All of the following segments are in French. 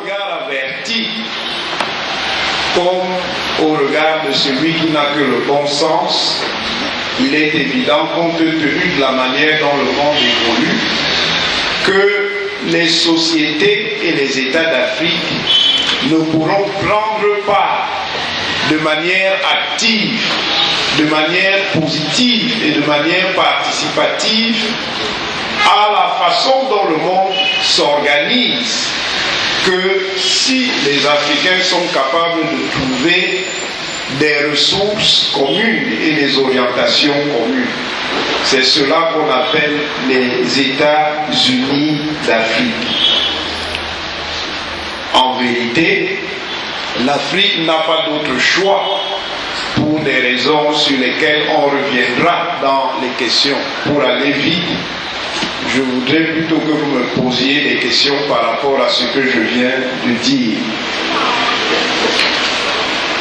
regard averti, comme au regard de celui qui n'a que le bon sens, il est évident, compte tenu de la manière dont le monde évolue, que les sociétés et les États d'Afrique ne pourront prendre part de manière active, de manière positive et de manière participative à la façon dont le monde s'organise, que si les Africains sont capables de trouver des ressources communes et des orientations communes. C'est cela qu'on appelle les États-Unis d'Afrique. En vérité, l'Afrique n'a pas d'autre choix pour des raisons sur lesquelles on reviendra dans les questions. Pour aller vite, je voudrais plutôt que vous me posiez des questions par rapport à ce que je viens de dire.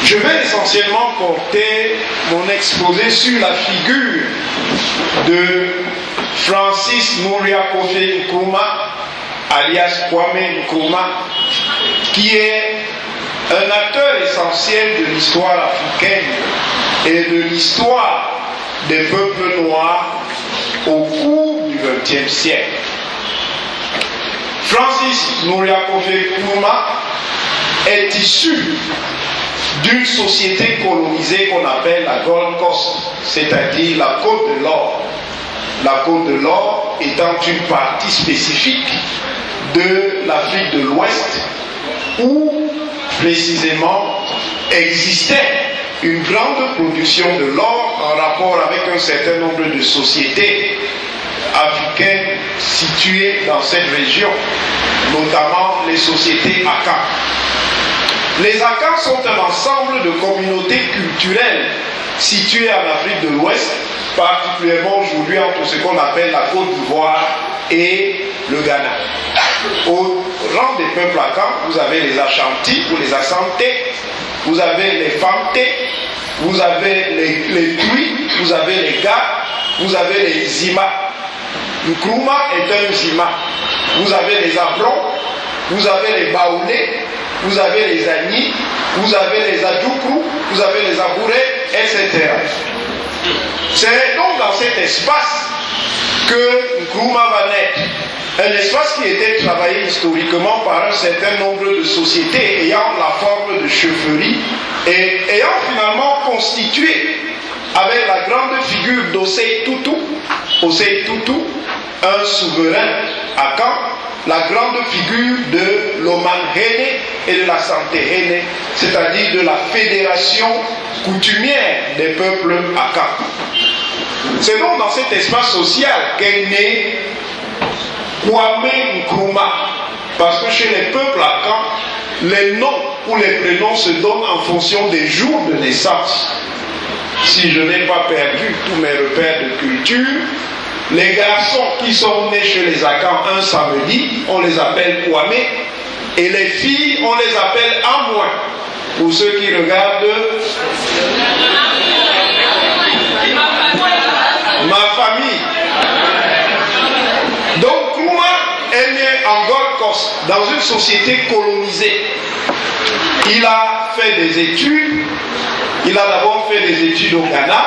Je vais essentiellement porter mon exposé sur la figure de Francis Mouria Kofi Nkrumah, alias Kwame Nkrumah, qui est un acteur essentiel de l'histoire africaine et de l'histoire des peuples noirs au cours du XXe siècle. Francis Mouria Kofi Nkrumah est issu d'une société colonisée qu'on appelle la Gold Coast, c'est-à-dire la Côte de l'Or. La Côte de l'Or étant une partie spécifique de l'Afrique de l'Ouest où précisément existait une grande production de l'or en rapport avec un certain nombre de sociétés africaines situées dans cette région, notamment les sociétés Akan. Les Akans sont un ensemble de communautés culturelles situées en Afrique de l'Ouest, particulièrement aujourd'hui entre ce qu'on appelle la Côte d'Ivoire et le Ghana. Au rang des peuples Akans, vous avez les Ashanti ou les Assantés, vous avez les Fantés, vous avez les Twi, vous avez les Ga, vous avez les Zima. Nkrumah est un Zima. Vous avez les Abrons, vous avez les Baoulés, vous avez les Agnis, vous avez les Adjoukru, vous avez les Abourés, etc. C'est donc dans cet espace que Nkrumah va naître. Un espace qui était travaillé historiquement par un certain nombre de sociétés ayant la forme de chefferie et ayant finalement constitué, avec la grande figure d'Osei Tutu, un souverain Akan, la grande figure de l'Oman-Hene et de la Santé-Hene, c'est-à-dire de la fédération coutumière des peuples Akan. C'est donc dans cet espace social qu'est né Kwame Nkrumah, parce que chez les peuples Akan, les noms ou les prénoms se donnent en fonction des jours de naissance. Si je n'ai pas perdu tous mes repères de culture, les garçons qui sont nés chez les Akans un samedi, on les appelle Kwame, et les filles, on les appelle Amouin. Pour ceux qui regardent ma famille. Donc Nkrumah est né en Gold Coast, dans une société colonisée. Il a fait des études. Il a d'abord fait des études au Ghana.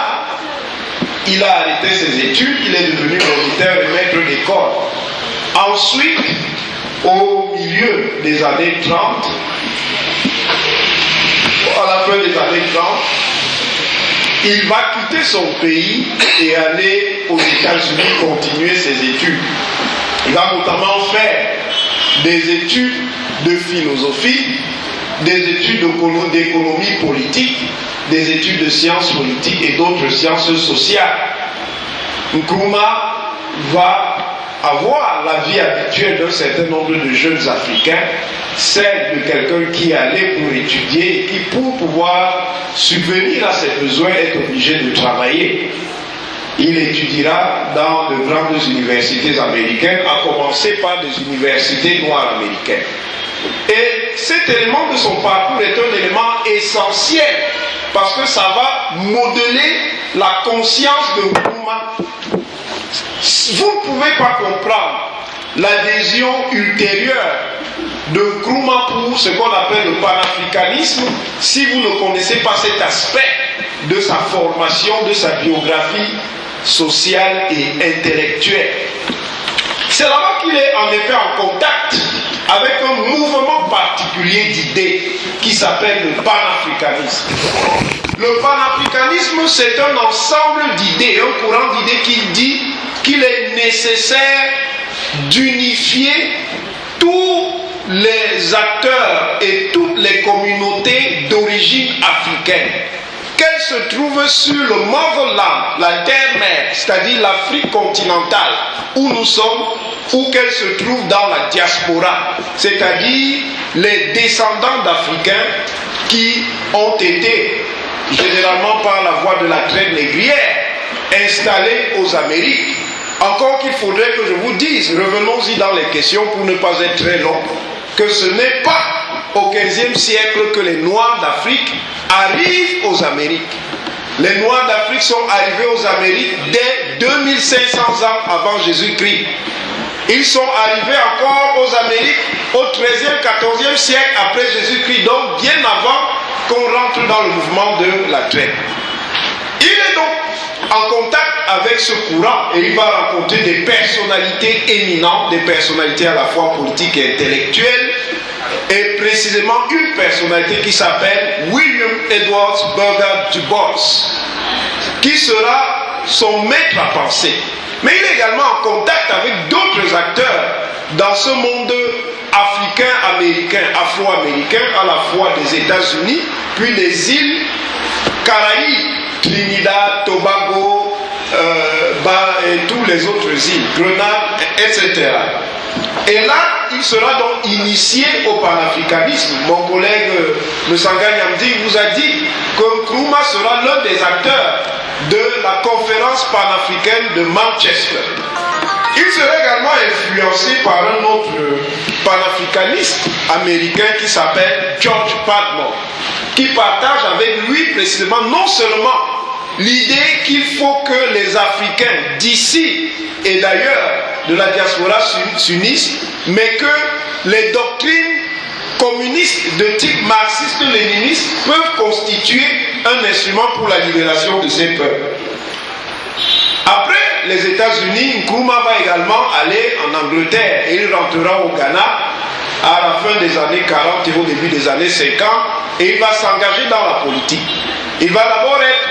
Il a arrêté ses études, il est devenu moniteur et maître d'école. Ensuite, au milieu des années 30, à la fin des années 30, il va quitter son pays et aller aux États-Unis continuer ses études. Il va notamment faire des études de philosophie, des études d'économie politique, des études de sciences politiques et d'autres sciences sociales. Nkrumah va avoir la vie habituelle d'un certain nombre de jeunes Africains, celle de quelqu'un qui allait pour étudier et qui, pour pouvoir subvenir à ses besoins, est obligé de travailler. Il étudiera dans de grandes universités américaines, à commencer par des universités noires américaines. Et cet élément de son parcours est un élément essentiel parce que ça va modeler la conscience de Nkrumah. Vous ne pouvez pas comprendre l'adhésion ultérieure de Nkrumah pour ce qu'on appelle le panafricanisme si vous ne connaissez pas cet aspect de sa formation, de sa biographie sociale et intellectuelle. C'est là-bas qu'il est en effet en contact avec un mouvement particulier d'idées qui s'appelle le panafricanisme. Le panafricanisme, c'est un ensemble d'idées, un courant d'idées qui dit qu'il est nécessaire d'unifier tous les acteurs et toutes les communautés d'origine africaine, qu'elles se trouvent sur le motherland, la terre-mère, c'est-à-dire l'Afrique continentale où nous sommes, ou qu'elles se trouvent dans la diaspora, c'est-à-dire les descendants d'Africains qui ont été, généralement par la voie de la traite négrière, installés aux Amériques. Encore qu'il faudrait que je vous dise, revenons-y dans les questions pour ne pas être très long, que ce n'est pas au XVe siècle que les Noirs d'Afrique arrivent aux Amériques. Les Noirs d'Afrique sont arrivés aux Amériques dès 2500 ans avant Jésus-Christ. Ils sont arrivés encore aux Amériques au XIIIe, XIVe siècle après Jésus-Christ, donc bien avant qu'on rentre dans le mouvement de la traite. Il est donc en contact avec ce courant et il va rencontrer des personnalités éminentes, des personnalités à la fois politiques et intellectuelles, et précisément une personnalité qui s'appelle William Edwards Burger Du Bois, qui sera son maître à penser. Mais il est également en contact avec d'autres acteurs dans ce monde africain, américain, afro-américain, à la fois des États-Unis, puis des îles Caraïbes, Trinidad, Tobago, et tous les autres îles, Grenade, etc. Et là, il sera donc initié au panafricanisme. Mon collègue Msanga Nyamdi vous a dit que Nkrumah sera l'un des acteurs de la conférence panafricaine de Manchester. Il sera également influencé par un autre panafricaniste américain qui s'appelle George Padmore, qui partage avec lui précisément non seulement l'idée qu'il faut que les Africains d'ici et d'ailleurs de la diaspora s'unissent, mais que les doctrines communistes de type marxiste-léniniste peuvent constituer un instrument pour la libération de ces peuples. Après les États-Unis, Nkrumah va également aller en Angleterre et il rentrera au Ghana à la fin des années 40 et au début des années 50 et il va s'engager dans la politique. Il va d'abord être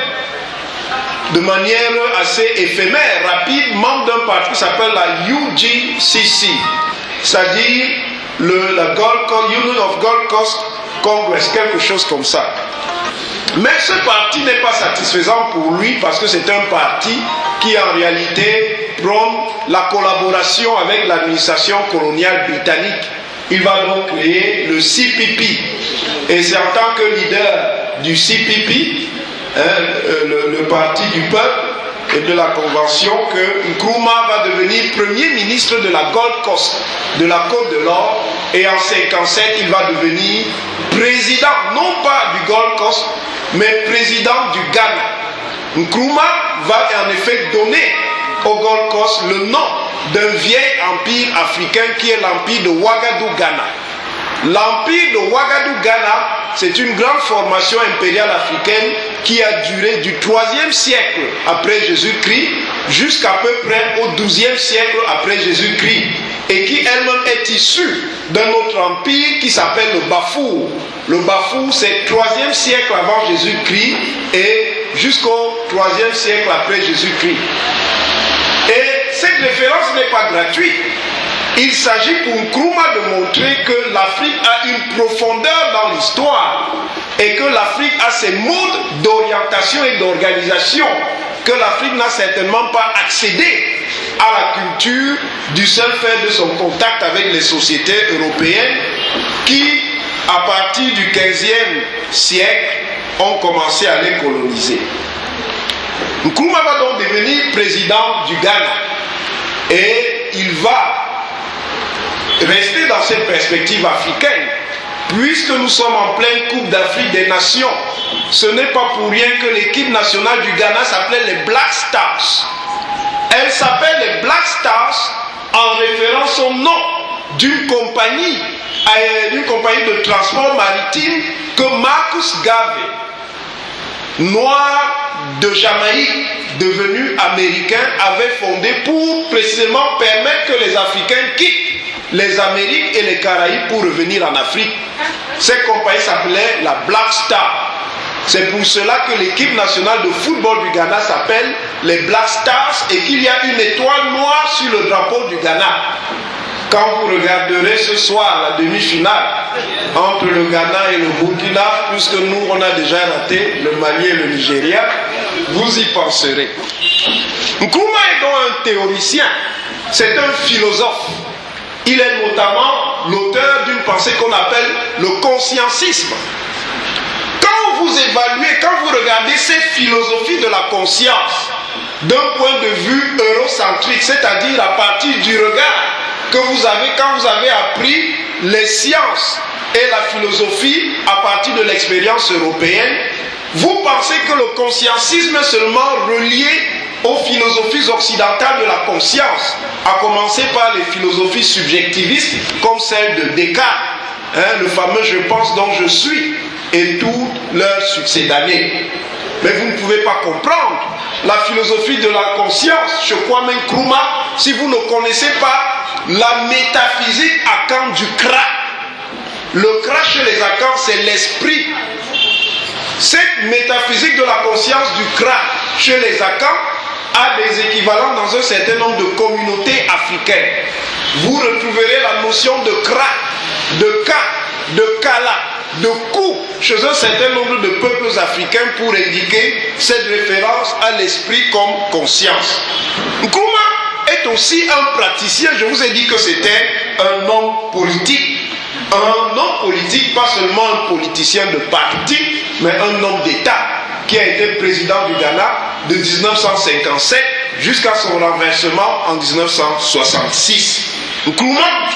de manière assez éphémère, rapide, membre d'un parti qui s'appelle la UGCC, c'est-à-dire la Union of Gold Coast Congress, quelque chose comme ça. Mais ce parti n'est pas satisfaisant pour lui parce que c'est un parti qui en réalité prône la collaboration avec l'administration coloniale britannique. Il va donc créer le CPP. Et c'est en tant que leader du CPP, le parti du peuple et de la convention, que Nkrumah va devenir premier ministre de la Gold Coast, de la Côte de l'Or, et en 1957 il va devenir président, non pas du Gold Coast, mais président du Ghana. Nkrumah va en effet donner au Gold Coast le nom d'un vieil empire africain qui est l'empire de Ouagadougou-Ghana. L'empire de Ouagadougou-Ghana, c'est une grande formation impériale africaine qui a duré du 3e siècle après Jésus-Christ jusqu'à peu près au 12e siècle après Jésus-Christ et qui elle-même est issue d'un autre empire qui s'appelle le Bafour. Le Bafour, c'est 3e siècle avant Jésus-Christ et jusqu'au 3e siècle après Jésus-Christ. Et cette référence n'est pas gratuite. Il s'agit pour Nkrumah de montrer que l'Afrique a une profondeur dans l'histoire et que l'Afrique a ses modes d'orientation et d'organisation, que l'Afrique n'a certainement pas accédé à la culture du seul fait de son contact avec les sociétés européennes qui, à partir du 15e siècle, ont commencé à les coloniser. Nkrumah va donc devenir président du Ghana et il va rester dans cette perspective africaine, puisque nous sommes en pleine Coupe d'Afrique des Nations. Ce n'est pas pour rien que l'équipe nationale du Ghana s'appelait les Black Stars. Elle s'appelle les Black Stars en référence au nom d'une compagnie d'une compagnie de transport maritime que Marcus Garvey, noir de Jamaïque devenu américain, avait fondé pour précisément permettre que les Africains quittent les Amériques et les Caraïbes pour revenir en Afrique. Cette compagnie s'appelait la Black Star. C'est pour cela que l'équipe nationale de football du Ghana s'appelle les Black Stars et qu'il y a une étoile noire sur le drapeau du Ghana. Quand vous regarderez ce soir la demi-finale entre le Ghana et le Burkina, puisque nous on a déjà raté le Mali et le Nigeria, vous y penserez. Nkrumah est donc un théoricien, c'est un philosophe. Il est notamment l'auteur d'une pensée qu'on appelle le consciencisme. Quand vous évaluez, quand vous regardez cette philosophie de la conscience d'un point de vue eurocentrique, c'est-à-dire à partir du regard que vous avez quand vous avez appris les sciences et la philosophie à partir de l'expérience européenne, vous pensez que le consciencisme est seulement relié aux philosophies occidentales de la conscience, à commencer par les philosophies subjectivistes comme celle de Descartes, le fameux « je pense donc je suis » et tous leurs succédanés. Mais vous ne pouvez pas comprendre la philosophie de la conscience chez Kwame Nkrumah si vous ne connaissez pas la métaphysique Akan du Kra. Le Kra chez les Akans, c'est l'esprit. Cette métaphysique de la conscience du Kra chez les Akans a des équivalents dans un certain nombre de communautés africaines. Vous retrouverez la notion de Kra, de Ka, de Kala, de Kou chez un certain nombre de peuples africains pour indiquer cette référence à l'esprit comme conscience. Nkrumah est aussi un praticien. Je vous ai dit que c'était un homme politique. Un homme politique, pas seulement un politicien de parti, mais un homme d'État qui a été président du Ghana de 1957 jusqu'à son renversement en 1966. Nkrumah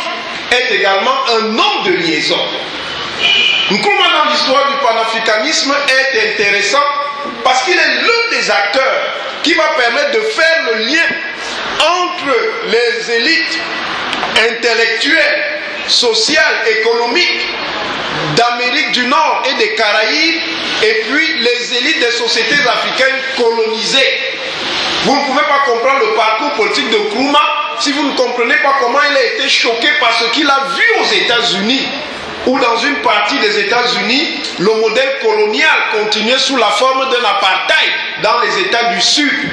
est également un homme de liaison. Nkrumah dans l'histoire du panafricanisme est intéressant parce qu'il est l'un des acteurs qui va permettre de faire le lien entre les élites intellectuelles, sociales, économiques d'Amérique du Nord et des Caraïbes et puis les élites des sociétés africaines colonisées. Vous ne pouvez pas comprendre le parcours politique de Nkrumah si vous ne comprenez pas comment il a été choqué par ce qu'il a vu aux États-Unis, où dans une partie des États-Unis, le modèle colonial continuait sous la forme d'un apartheid dans les États du Sud.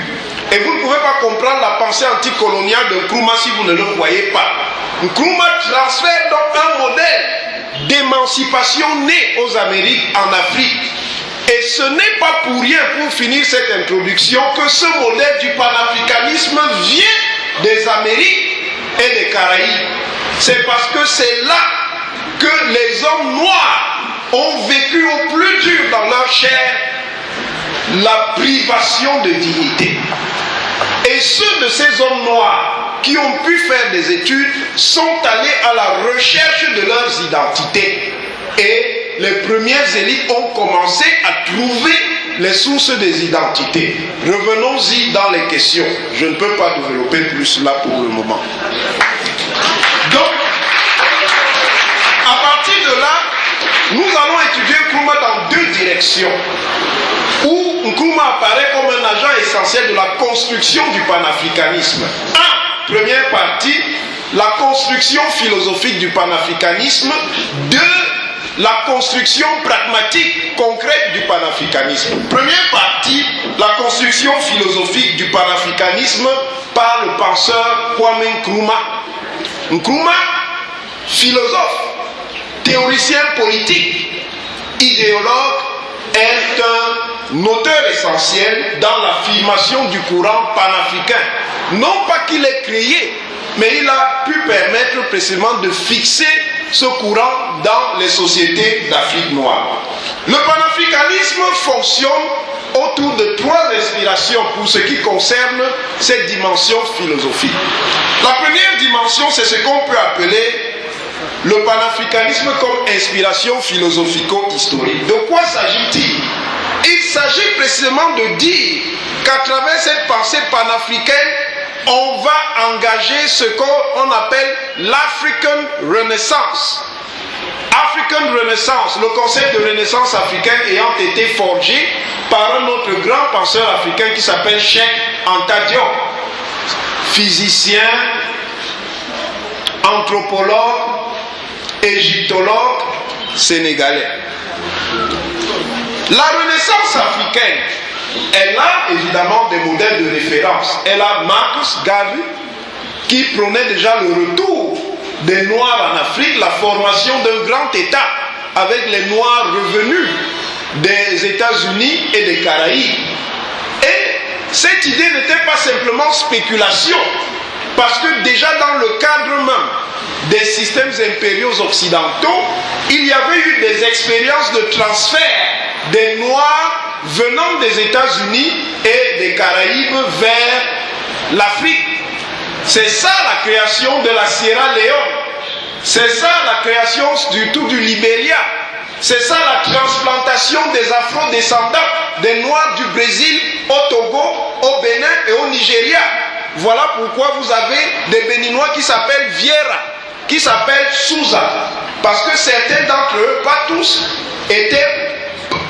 Et vous ne pouvez pas comprendre la pensée anticoloniale de Nkrumah si vous ne le voyez pas. Nkrumah transfère donc un modèle d'émancipation né aux Amériques en Afrique. Et ce n'est pas pour rien, pour finir cette introduction, que ce modèle du panafricanisme vient des Amériques et des Caraïbes. C'est parce que c'est là que les hommes noirs ont vécu au plus dur dans leur chair la privation de dignité. Et ceux de ces hommes noirs qui ont pu faire des études sont allés à la recherche de leurs identités. Et les premières élites ont commencé à trouver les sources des identités. Revenons-y dans les questions. Je ne peux pas développer plus là pour le moment. Donc, à partir de là, nous allons étudier Nkrumah dans deux directions. Où Nkrumah apparaît comme un agent essentiel de la construction du panafricanisme. Première partie, la construction philosophique du panafricanisme. Deux, la construction pragmatique, concrète du panafricanisme. Première partie, la construction philosophique du panafricanisme par le penseur Kwame Nkrumah. Nkrumah, philosophe, théoricien politique, idéologue, est un auteur essentiel dans l'affirmation du courant panafricain. Non pas qu'il ait créé, mais il a pu permettre précisément de fixer ce courant dans les sociétés d'Afrique noire. Le panafricanisme fonctionne autour de trois inspirations pour ce qui concerne cette dimension philosophique. La première dimension, c'est ce qu'on peut appeler le panafricanisme comme inspiration philosophico-historique. De quoi s'agit-il? Il s'agit précisément de dire qu'à travers cette pensée panafricaine, on va engager ce qu'on appelle l'African Renaissance. African Renaissance, le concept de renaissance africaine ayant été forgé par un autre grand penseur africain qui s'appelle Cheikh Anta Diop, physicien, anthropologue, égyptologue sénégalais. La Renaissance africaine, elle a évidemment des modèles de référence. Elle a Marcus Garvey qui prônait déjà le retour des Noirs en Afrique, la formation d'un grand État avec les Noirs revenus des États-Unis et des Caraïbes. Et cette idée n'était pas simplement spéculation, parce que déjà dans le cadre même des systèmes impériaux occidentaux, il y avait eu des expériences de transfert des Noirs venant des États-Unis et des Caraïbes vers l'Afrique. C'est ça la création de la Sierra Leone. C'est ça la création du Libéria. C'est ça la transplantation des afro-descendants, des Noirs du Brésil, au Togo, au Bénin et au Nigeria. Voilà pourquoi vous avez des Béninois qui s'appellent Vieira, qui s'appellent Souza. Parce que certains d'entre eux, pas tous,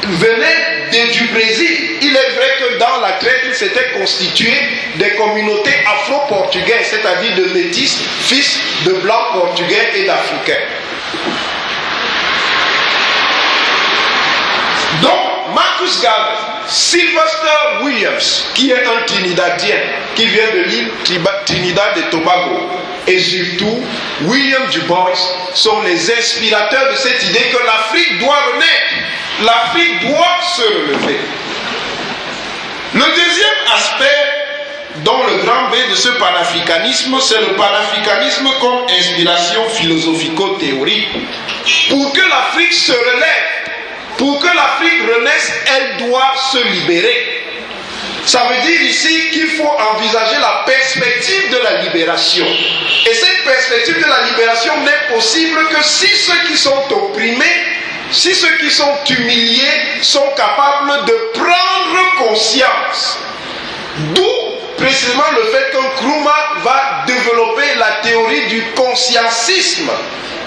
venaient du Brésil. Il est vrai que dans la traite, il s'était constitué des communautés afro-portugaises, c'est-à-dire de métis, fils de blancs portugais et d'africains. Donc, Marcus Garvey, Sylvester Williams, qui est un Trinidadien, qui vient de l'île Trinidad et Tobago, et surtout William Du Bois, sont les inspirateurs de cette idée que l'Afrique doit renaître. L'Afrique doit se relever. Le deuxième aspect, dont le grand B de ce panafricanisme, c'est le panafricanisme comme inspiration philosophico-théorique. Pour que l'Afrique se relève, pour que l'Afrique renaisse, elle doit se libérer. Ça veut dire ici qu'il faut envisager la perspective de la libération. Et cette perspective de la libération n'est possible que si ceux qui sont opprimés, si ceux qui sont humiliés sont capables de prendre conscience. D'où précisément le fait que Nkrumah va développer la théorie du consciencisme,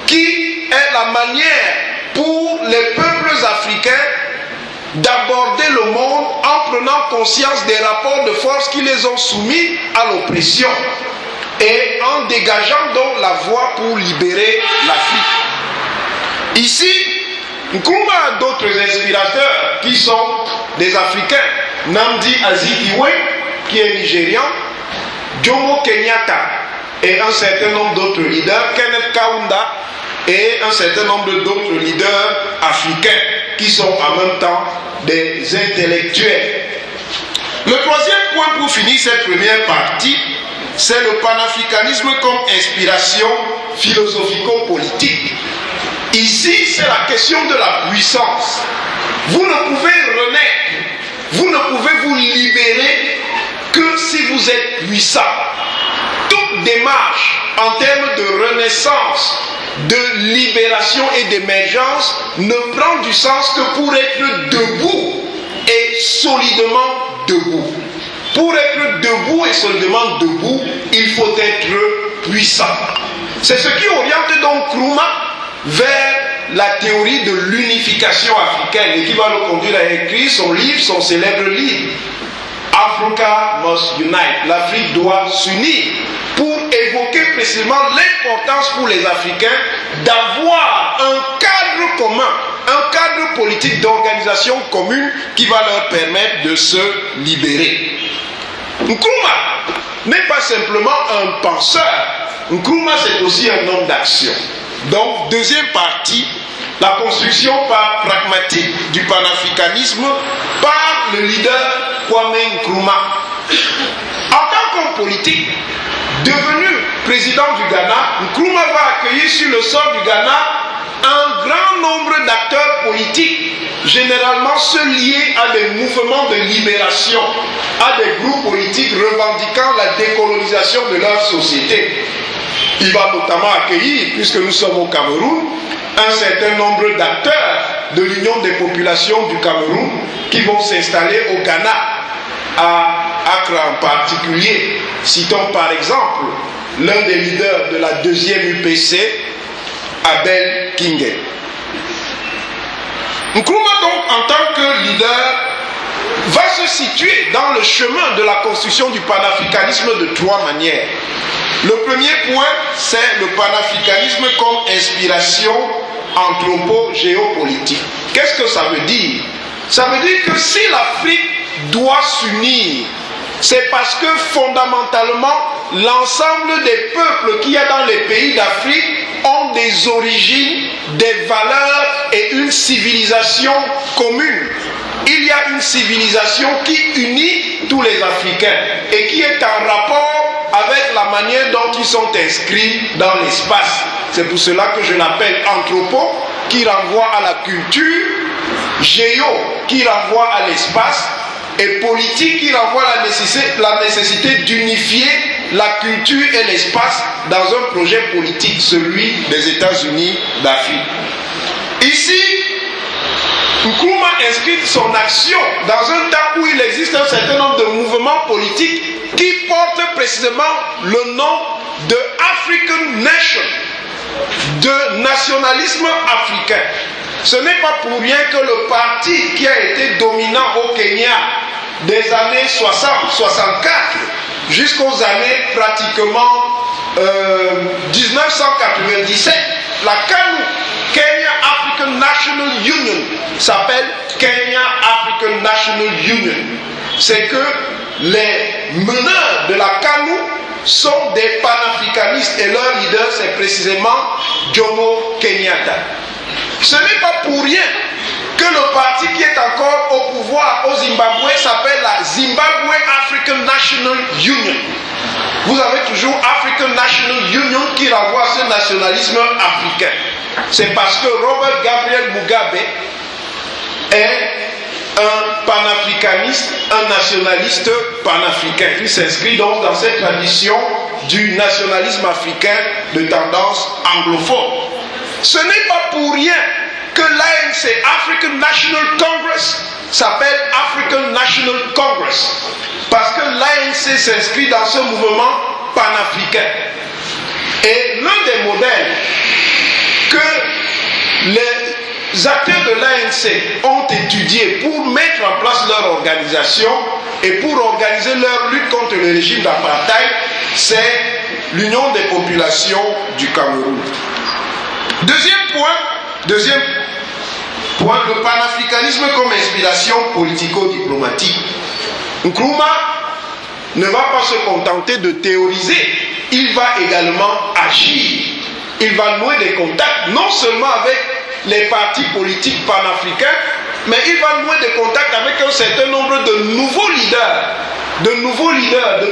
qui est la manière pour les peuples africains d'aborder le monde en prenant conscience des rapports de force qui les ont soumis à l'oppression et en dégageant donc la voie pour libérer l'Afrique. Ici, Nkrumah a d'autres inspirateurs qui sont des Africains. Nnamdi Azikiwe, qui est nigérian, Jomo Kenyatta et un certain nombre d'autres leaders, Kenneth Kaunda et un certain nombre d'autres leaders africains qui sont en même temps des intellectuels. Le troisième point pour finir cette première partie, c'est le panafricanisme comme inspiration philosophico-politique. Ici, c'est la question de la puissance. Vous ne pouvez renaître, vous ne pouvez vous libérer que si vous êtes puissant. Toute démarche en termes de renaissance, de libération et d'émergence ne prend du sens que pour être debout et solidement debout. Pour être debout et solidement debout, il faut être puissant. C'est ce qui oriente donc Nkrumah vers la théorie de l'unification africaine et qui va le conduire à écrire son livre, son célèbre livre Africa Must Unite. L'Afrique doit s'unir, pour évoquer précisément l'importance pour les Africains d'avoir un cadre commun, un cadre politique d'organisation commune qui va leur permettre de se libérer. Nkrumah n'est pas simplement un penseur, Nkrumah c'est aussi un homme d'action. Donc, deuxième partie, la construction par pragmatique du panafricanisme par le leader Kwame Nkrumah. En tant qu'homme politique, devenu président du Ghana, Nkrumah va accueillir sur le sol du Ghana un grand nombre d'acteurs politiques, généralement ceux liés à des mouvements de libération, à des groupes politiques revendiquant la décolonisation de leur société. Il va notamment accueillir, puisque nous sommes au Cameroun, un certain nombre d'acteurs de l'Union des populations du Cameroun qui vont s'installer au Ghana, à Accra en particulier. Citons par exemple l'un des leaders de la deuxième UPC, Abel Kingé. Nkrumah donc en tant que leader va se situer dans le chemin de la construction du panafricanisme de trois manières. Le premier point, c'est le panafricanisme comme inspiration anthropo-géopolitique. Qu'est-ce que ça veut dire? Ça veut dire que si l'Afrique doit s'unir, c'est parce que fondamentalement, l'ensemble des peuples qu'il y a dans les pays d'Afrique ont des origines, des valeurs et une civilisation commune. Il y a une civilisation qui unit tous les Africains et qui est en rapport avec la manière dont ils sont inscrits dans l'espace. C'est pour cela que je l'appelle anthropo, qui renvoie à la culture, géo, qui renvoie à l'espace, et politique, qui renvoie à la nécessité d'unifier la culture et l'espace dans un projet politique, celui des États-Unis d'Afrique. Ici, Nkrumah inscrit son action dans un temps où il existe un certain nombre de mouvements politiques qui portent précisément le nom de African Nation, de nationalisme africain. Ce n'est pas pour rien que le parti qui a été dominant au Kenya des années 60-64 jusqu'aux années pratiquement 1997, la KANU, Kenya African National Union, s'appelle Kenya African National Union. C'est que les meneurs de la KANU sont des panafricanistes et leur leader c'est précisément Jomo Kenyatta. Ce n'est pas pour rien que le parti qui est encore au pouvoir au Zimbabwe s'appelle la Zimbabwe African National Union. Vous avez toujours African National Union qui renvoie à ce nationalisme africain. C'est parce que Robert Gabriel Mugabe est un panafricaniste, un nationaliste panafricain. Il s'inscrit donc dans cette tradition du nationalisme africain de tendance anglophone. Ce n'est pas pour rien que l'ANC, African National Congress, s'appelle African National Congress. Parce que l'ANC s'inscrit dans ce mouvement panafricain. Et l'un des modèles que les acteurs de l'ANC ont étudié pour mettre en place leur organisation et pour organiser leur lutte contre le régime d'apartheid, c'est l'Union des populations du Cameroun. Deuxième point, le panafricanisme comme inspiration politico-diplomatique. Nkrumah ne va pas se contenter de théoriser, il va également agir. Il va nouer des contacts, non seulement avec les partis politiques panafricains, mais il va nouer des contacts avec un certain nombre de nouveaux leaders, de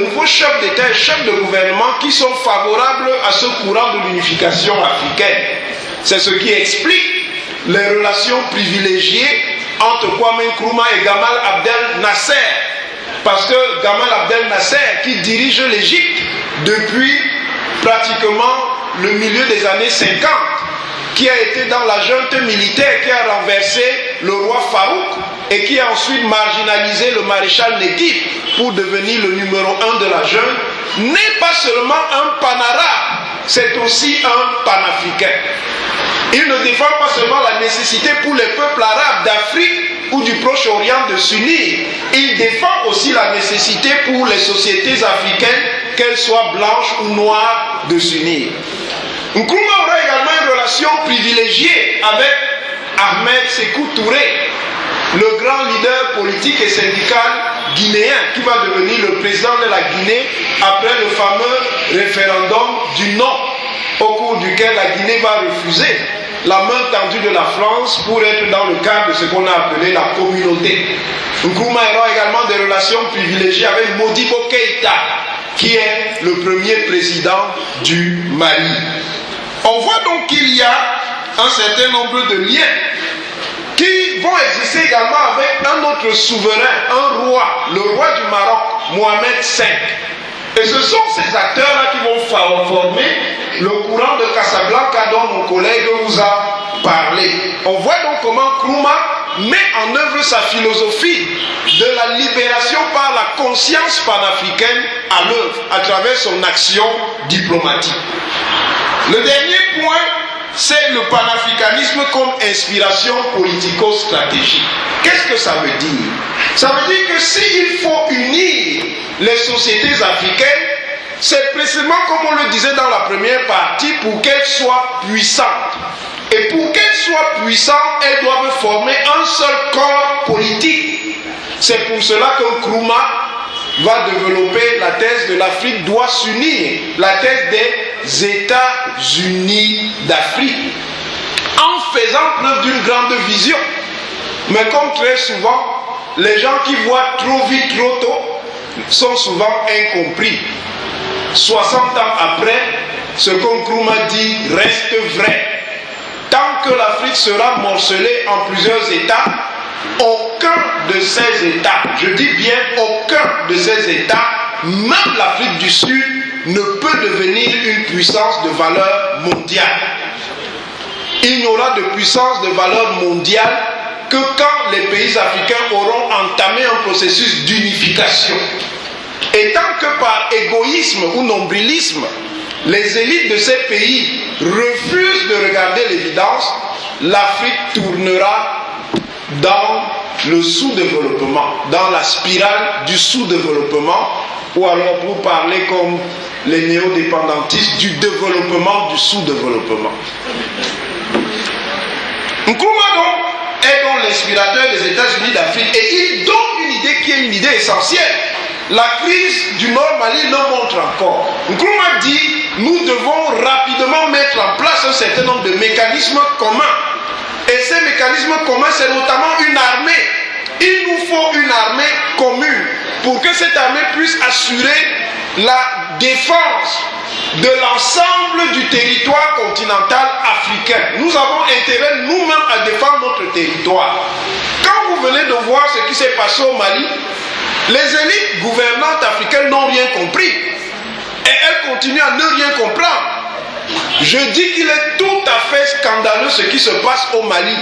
nouveaux chefs d'État et chefs de gouvernement qui sont favorables à ce courant de l'unification africaine. C'est ce qui explique les relations privilégiées entre Kwame Nkrumah et Gamal Abdel Nasser. Parce que Gamal Abdel Nasser, qui dirige l'Égypte depuis pratiquement le milieu des années 50, qui a été dans la junte militaire, qui a renversé le roi Farouk et qui a ensuite marginalisé le maréchal Neguib pour devenir le numéro 1 de la junte, n'est pas seulement un panarabe, c'est aussi un panafricain. Il ne défend pas seulement la nécessité pour les peuples arabes d'Afrique ou du Proche-Orient de s'unir, il défend aussi la nécessité pour les sociétés africaines, qu'elles soient blanches ou noires, de s'unir. Nkrumah aura également une relation privilégiée avec Ahmed Sékou Touré, le grand leader politique et syndical guinéen qui va devenir le président de la Guinée après le fameux référendum du non, au cours duquel la Guinée va refuser la main tendue de la France pour être dans le cadre de ce qu'on a appelé la communauté. Nkrumah aura également des relations privilégiées avec Modibo Keïta, qui est le premier président du Mali. On voit donc qu'il y a un certain nombre de liens qui vont exister également avec un autre souverain, un roi, le roi du Maroc, Mohamed V. Et ce sont ces acteurs-là qui vont former le courant de Casablanca dont mon collègue vous a parlé. On voit donc comment Nkrumah met en œuvre sa philosophie de la libération par la conscience panafricaine à l'œuvre, à travers son action diplomatique. Le dernier point, c'est le panafricanisme comme inspiration politico-stratégique. Qu'est-ce que ça veut dire? Ça veut dire que s'il faut unir les sociétés africaines, c'est précisément comme on le disait dans la première partie, pour qu'elles soient puissantes. Et pour qu'elles soient puissantes, elles doivent former un seul corps politique. C'est pour cela que Nkrumah va développer la thèse de l'Afrique doit s'unir, la thèse des États-Unis d'Afrique, en faisant preuve d'une grande vision. Mais comme très souvent, les gens qui voient trop vite, trop tôt, sont souvent incompris. 60 ans après, ce que Nkrumah dit reste vrai. Tant que l'Afrique sera morcelée en plusieurs États, aucun de ces États, je dis bien aucun de ces États, même l'Afrique du Sud, ne peut devenir une puissance de valeur mondiale. Il n'y aura de puissance de valeur mondiale que quand les pays africains auront entamé un processus d'unification. Et tant que par égoïsme ou nombrilisme, les élites de ces pays refusent de regarder l'évidence, l'Afrique tournera dans le sous-développement, dans la spirale du sous-développement, ou alors pour parler comme les néo-dépendantistes, du développement du sous-développement. Nkrumah donc est donc l'inspirateur des États-Unis d'Afrique et il donne une idée qui est une idée essentielle. La crise du Nord Mali le montre encore. Nkrumah dit, nous devons rapidement mettre en place un certain nombre de mécanismes communs. Et ces mécanismes communs, c'est notamment une armée. Il nous faut une armée commune pour que cette armée puisse assurer la défense de l'ensemble du territoire continental africain. Nous avons intérêt nous-mêmes à défendre notre territoire. Quand vous venez de voir ce qui s'est passé au Mali, les élites gouvernantes africaines n'ont rien compris. Et elles continuent à ne rien comprendre. Je dis qu'il est tout à fait scandaleux ce qui se passe au Mali.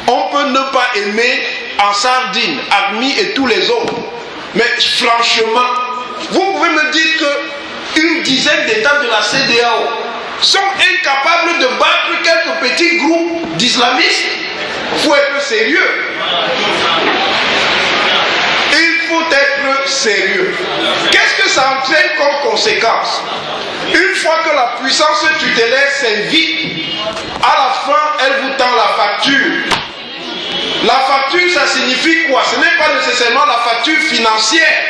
On peut ne pas aimer en sardine, AQMI et tous les autres. Mais franchement, vous pouvez me dire qu'une dizaine d'États de la CEDEAO sont incapables de battre quelques petits groupes d'islamistes? Il faut être sérieux. Il faut être sérieux. Qu'est-ce que ça entraîne comme conséquence? Une fois que la puissance tutélaire s'invite, à la fin, elle vous tend la facture. La facture, ça signifie quoi? Ce n'est pas nécessairement la facture financière.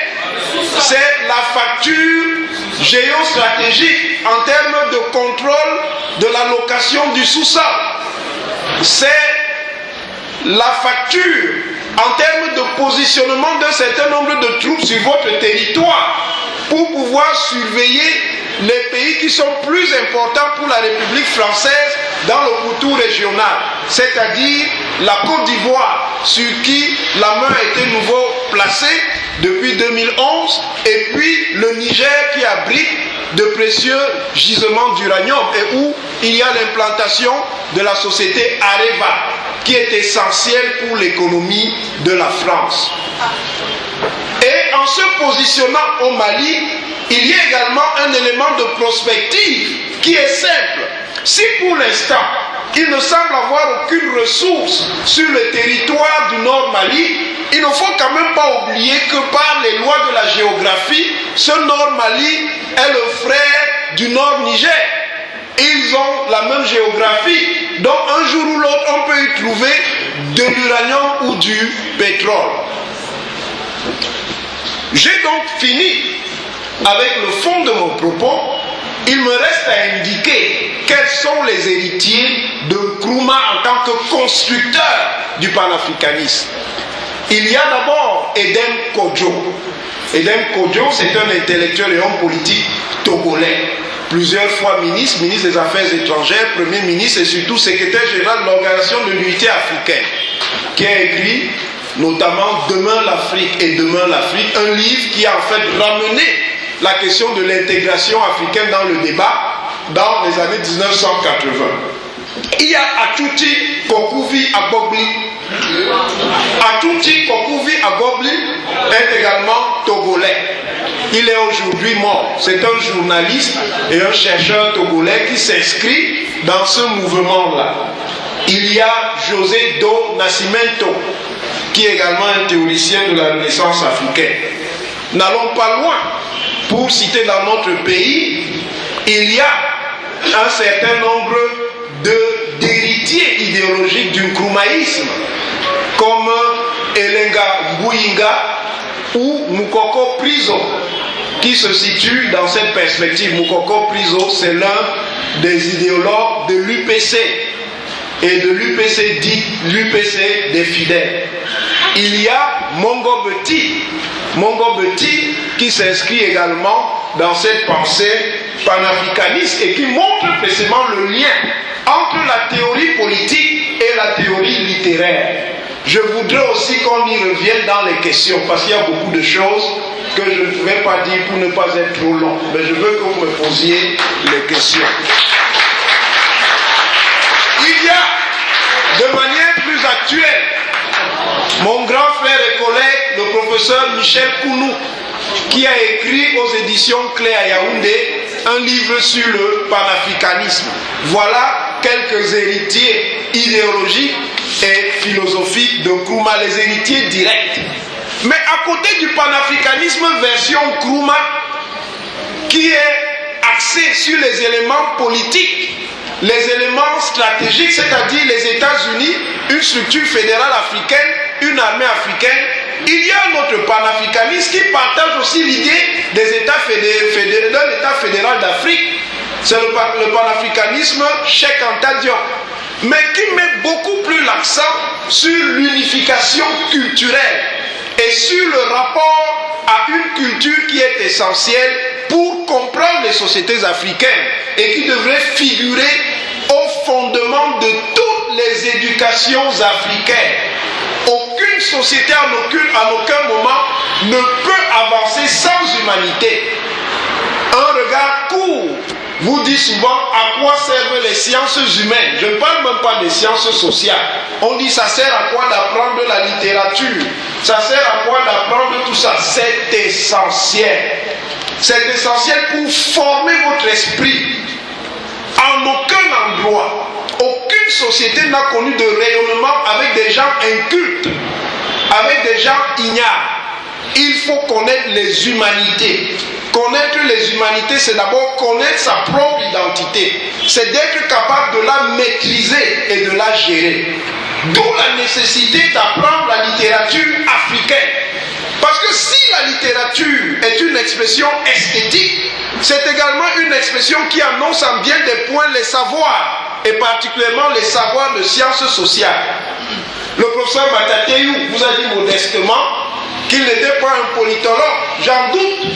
C'est la facture géostratégique en termes de contrôle de la location du sous-sol. C'est la facture en termes de positionnement d'un certain nombre de troupes sur votre territoire pour pouvoir surveiller les pays qui sont plus importants pour la République française dans le pourtour régional, c'est-à-dire la Côte d'Ivoire, sur qui la main a été nouveau placée depuis 2011, et puis le Niger qui abrite de précieux gisements d'uranium et où il y a l'implantation de la société Areva, qui est essentielle pour l'économie de la France. Et en se positionnant au Mali, il y a également un élément de prospective qui est simple. Si pour l'instant, il ne semble avoir aucune ressource sur le territoire du Nord Mali, il ne faut quand même pas oublier que par les lois de la géographie, ce Nord Mali est le frère du Nord Niger. Ils ont la même géographie. Donc un jour ou l'autre, on peut y trouver de l'uranium ou du pétrole. J'ai donc fini avec le fond de mon propos. Il me reste à indiquer quels sont les héritiers de Nkrumah en tant que constructeur du panafricanisme. Il y a d'abord Edem Kodjo. Edem Kodjo, c'est un intellectuel et homme politique togolais. Plusieurs fois ministre des Affaires étrangères, Premier ministre et surtout secrétaire général de l'Organisation de l'Unité africaine, qui a écrit notamment Demain l'Afrique et Demain l'Afrique, un livre qui a en fait ramené la question de l'intégration africaine dans le débat dans les années 1980. Il y a Atuti Kokuvi Agbogli. Atuti Kokuvi Agbogli est également togolais. Il est aujourd'hui mort. C'est un journaliste et un chercheur togolais qui s'inscrit dans ce mouvement-là. Il y a José do Nascimento, qui est également un théoricien de la Renaissance africaine. N'allons pas loin. Pour citer dans notre pays, il y a un certain nombre d'héritiers idéologiques du nkrumahisme, comme Elenga Mbuyinga ou Mukoko Priso, qui se situe dans cette perspective. Mukoko Priso, c'est l'un des idéologues de l'UPC, et de l'UPC dit l'UPC des fidèles. Il y a Mongo Beti qui s'inscrit également dans cette pensée panafricaniste et qui montre précisément le lien entre la théorie politique et la théorie littéraire. Je voudrais aussi qu'on y revienne dans les questions, parce qu'il y a beaucoup de choses que je ne vais pas dire pour ne pas être trop long, mais je veux que vous me posiez les questions. Il y a, de manière plus actuelle, mon grand frère et collègue, le professeur Michel Kounou, qui a écrit aux éditions Clé à Yaoundé un livre sur le panafricanisme. Voilà quelques héritiers idéologiques et philosophiques de Nkrumah, les héritiers directs. Mais à côté du panafricanisme version Nkrumah, qui est axé sur les éléments politiques, les éléments stratégiques, c'est-à-dire les États-Unis, une structure fédérale africaine, une armée africaine, il y a un autre panafricaniste qui partage aussi l'idée des États d'un État fédéral d'Afrique. C'est le panafricanisme Cheikh Anta Diop, mais qui met beaucoup plus l'accent sur l'unification culturelle et sur le rapport à une culture qui est essentielle pour comprendre les sociétés africaines et qui devrait figurer au fondement de toutes les éducations africaines. Aucune société à aucun moment ne peut avancer sans humanité. Un regard court vous dit souvent à quoi servent les sciences humaines. Je ne parle même pas des sciences sociales. On dit ça sert à quoi d'apprendre la littérature? Ça sert à quoi d'apprendre tout ça? C'est essentiel. C'est essentiel pour former votre esprit. En aucun endroit, aucune société n'a connu de rayonnement avec des gens incultes, avec des gens ignares. Il faut connaître les humanités. Connaître les humanités, c'est d'abord connaître sa propre identité. C'est d'être capable de la maîtriser et de la gérer. D'où la nécessité d'apprendre la littérature africaine. Parce que si la littérature est une expression esthétique, c'est également une expression qui annonce en bien des points les savoirs, et particulièrement les savoirs de sciences sociales. Le professeur Matateyou vous a dit modestement qu'il n'était pas un politologue. J'en doute.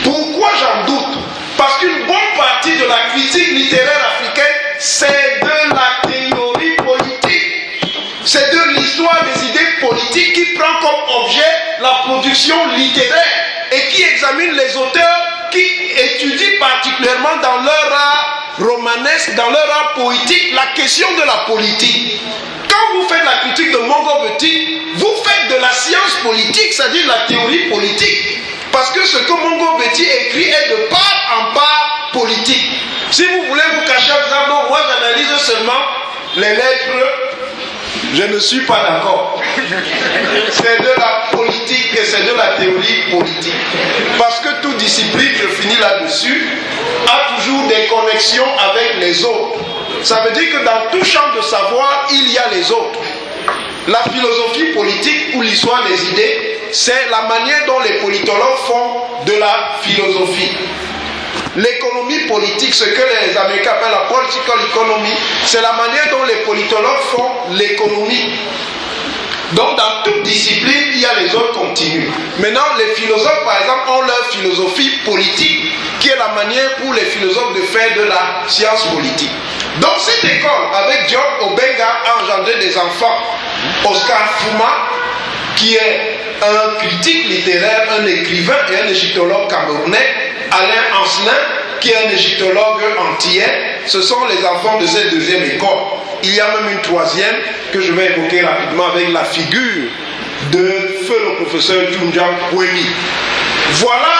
Pourquoi j'en doute? Parce qu'une bonne partie de la critique littéraire africaine, c'est de la théorie politique. C'est de l'histoire des idées politiques qui prend comme objet la production littéraire et qui examine les auteurs qui étudient particulièrement dans leur art romanesque, dans leur art poétique, la question de la politique. Quand vous faites la critique de Mongo Beti, vous faites de la science politique, c'est-à-dire la théorie politique. Parce que ce que Mongo Beti écrit est de part en part politique. Si vous voulez vous cacher en disant non, moi j'analyse seulement les lettres, je ne suis pas d'accord. C'est de la politique et c'est de la théorie politique. Parce que toute discipline, je finis là-dessus, a toujours des connexions avec les autres. Ça veut dire que dans tout champ de savoir, il y a les autres. La philosophie politique ou l'histoire des idées, c'est la manière dont les politologues font de la philosophie. L'économie politique, ce que les Américains appellent la political economy, c'est la manière dont les politologues font l'économie. Donc dans toute discipline, il y a les autres continus. Maintenant, les philosophes, par exemple, ont leur philosophie politique, qui est la manière pour les philosophes de faire de la science politique. Donc cette école, avec Diop Obenga, a engendré des enfants. Oscar Fuma, qui est un critique littéraire, un écrivain et un égyptologue camerounais. Alain Ancelin, qui est un égyptologue antillais. Ce sont les enfants de cette deuxième école. Il y a même une troisième que je vais évoquer rapidement avec la figure de feu le professeur Djunjang Kwemi. Voilà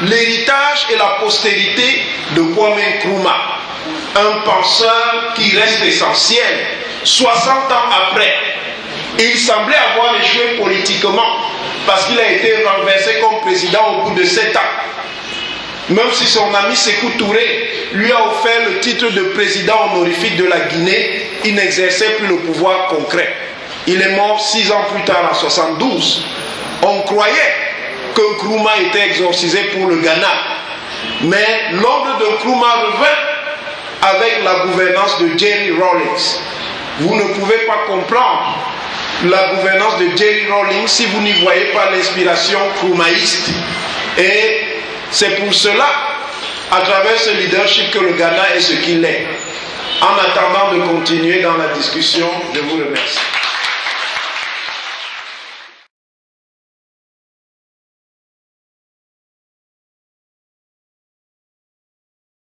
l'héritage et la postérité de Kwame Nkrumah. un penseur qui reste essentiel. 60 ans après, il semblait avoir échoué politiquement parce qu'il a été renversé comme président au bout de 7 ans. Même si son ami Sékou Touré lui a offert le titre de président honorifique de la Guinée, il n'exerçait plus le pouvoir concret. Il est mort 6 ans plus tard, en 72. On croyait que Nkrumah était exorcisé pour le Ghana. Mais l'ombre de Nkrumah revint avec la gouvernance de Jerry Rawlings. Vous ne pouvez pas comprendre la gouvernance de Jerry Rawlings si vous n'y voyez pas l'inspiration nkrumahiste. Et c'est pour cela, à travers ce leadership, que le Ghana est ce qu'il est. En attendant de continuer dans la discussion, je vous remercie.